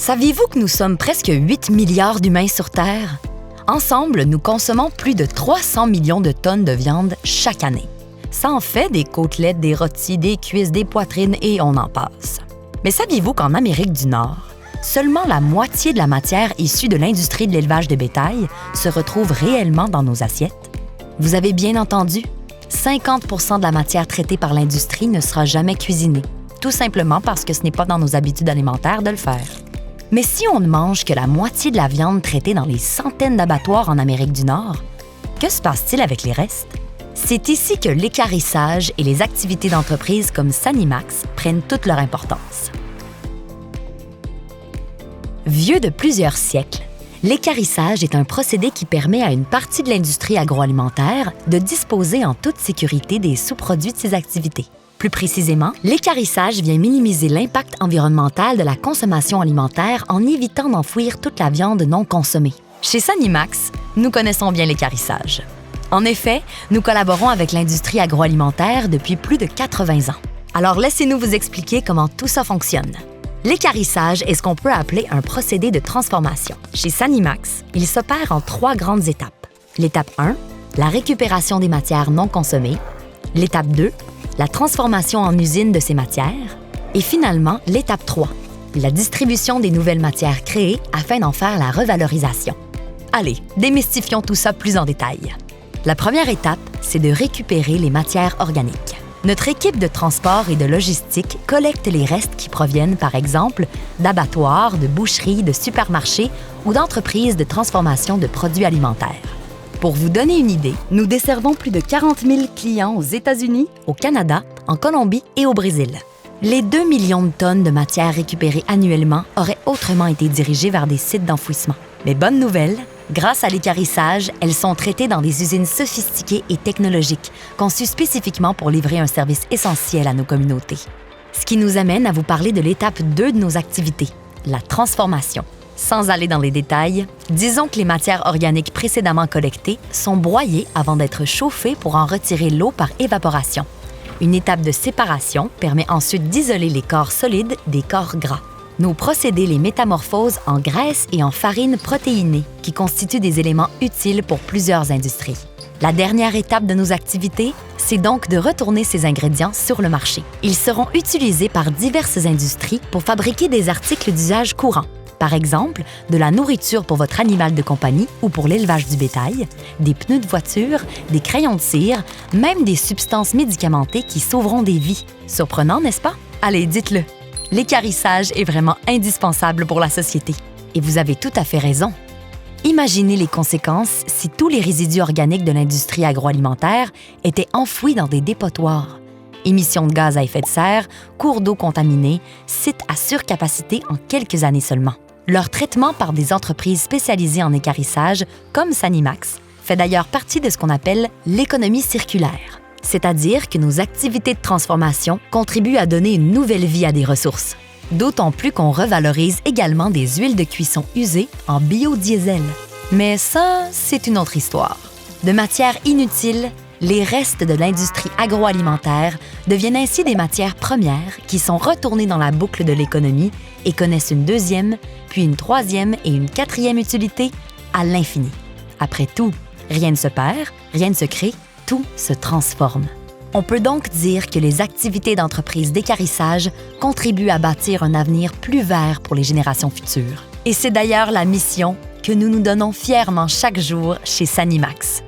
Saviez-vous que nous sommes presque 8 milliards d'humains sur Terre? Ensemble, nous consommons plus de 300 millions de tonnes de viande chaque année. Ça en fait des côtelettes, des rôtis, des cuisses, des poitrines et on en passe. Mais saviez-vous qu'en Amérique du Nord, seulement la moitié de la matière issue de l'industrie de l'élevage de bétail se retrouve réellement dans nos assiettes? Vous avez bien entendu, 50 % de la matière traitée par l'industrie ne sera jamais cuisinée, tout simplement parce que ce n'est pas dans nos habitudes alimentaires de le faire. Mais si on ne mange que la moitié de la viande traitée dans les centaines d'abattoirs en Amérique du Nord, que se passe-t-il avec les restes? C'est ici que l'équarrissage et les activités d'entreprises comme Sanimax prennent toute leur importance. Vieux de plusieurs siècles, l'équarrissage est un procédé qui permet à une partie de l'industrie agroalimentaire de disposer en toute sécurité des sous-produits de ses activités. Plus précisément, l'équarrissage vient minimiser l'impact environnemental de la consommation alimentaire en évitant d'enfouir toute la viande non consommée. Chez Sanimax, nous connaissons bien l'équarrissage. En effet, nous collaborons avec l'industrie agroalimentaire depuis plus de 80 ans. Alors laissez-nous vous expliquer comment tout ça fonctionne. L'équarrissage est ce qu'on peut appeler un procédé de transformation. Chez Sanimax, il s'opère en 3 grandes étapes. L'étape 1, la récupération des matières non consommées. L'étape 2, la transformation en usine de ces matières. Et finalement, l'étape 3, la distribution des nouvelles matières créées afin d'en faire la revalorisation. Allez, démystifions tout ça plus en détail. La première étape, c'est de récupérer les matières organiques. Notre équipe de transport et de logistique collecte les restes qui proviennent, par exemple, d'abattoirs, de boucheries, de supermarchés ou d'entreprises de transformation de produits alimentaires. Pour vous donner une idée, nous desservons plus de 40 000 clients aux États-Unis, au Canada, en Colombie et au Brésil. Les 2 millions de tonnes de matières récupérées annuellement auraient autrement été dirigées vers des sites d'enfouissement. Mais bonne nouvelle, grâce à l'équarrissage, elles sont traitées dans des usines sophistiquées et technologiques, conçues spécifiquement pour livrer un service essentiel à nos communautés. Ce qui nous amène à vous parler de l'étape 2 de nos activités, la transformation. Sans aller dans les détails, disons que les matières organiques précédemment collectées sont broyées avant d'être chauffées pour en retirer l'eau par évaporation. Une étape de séparation permet ensuite d'isoler les corps solides des corps gras. Nos procédés les métamorphosent en graisse et en farine protéinée, qui constituent des éléments utiles pour plusieurs industries. La dernière étape de nos activités, c'est donc de retourner ces ingrédients sur le marché. Ils seront utilisés par diverses industries pour fabriquer des articles d'usage courant. Par exemple, de la nourriture pour votre animal de compagnie ou pour l'élevage du bétail, des pneus de voiture, des crayons de cire, même des substances médicamentées qui sauveront des vies. Surprenant, n'est-ce pas? Allez, dites-le! L'équarrissage est vraiment indispensable pour la société. Et vous avez tout à fait raison. Imaginez les conséquences si tous les résidus organiques de l'industrie agroalimentaire étaient enfouis dans des dépotoirs. Émissions de gaz à effet de serre, cours d'eau contaminés, sites à surcapacité en quelques années seulement. Leur traitement par des entreprises spécialisées en équarrissage, comme Sanimax, fait d'ailleurs partie de ce qu'on appelle l'économie circulaire. C'est-à-dire que nos activités de transformation contribuent à donner une nouvelle vie à des ressources. D'autant plus qu'on revalorise également des huiles de cuisson usées en biodiesel. Mais ça, c'est une autre histoire. De matières inutiles, les restes de l'industrie agroalimentaire deviennent ainsi des matières premières qui sont retournées dans la boucle de l'économie et connaissent une deuxième, puis une troisième et une quatrième utilité à l'infini. Après tout, rien ne se perd, rien ne se crée, tout se transforme. On peut donc dire que les activités d'entreprise d'équarrissage contribuent à bâtir un avenir plus vert pour les générations futures. Et c'est d'ailleurs la mission que nous nous donnons fièrement chaque jour chez Sanimax.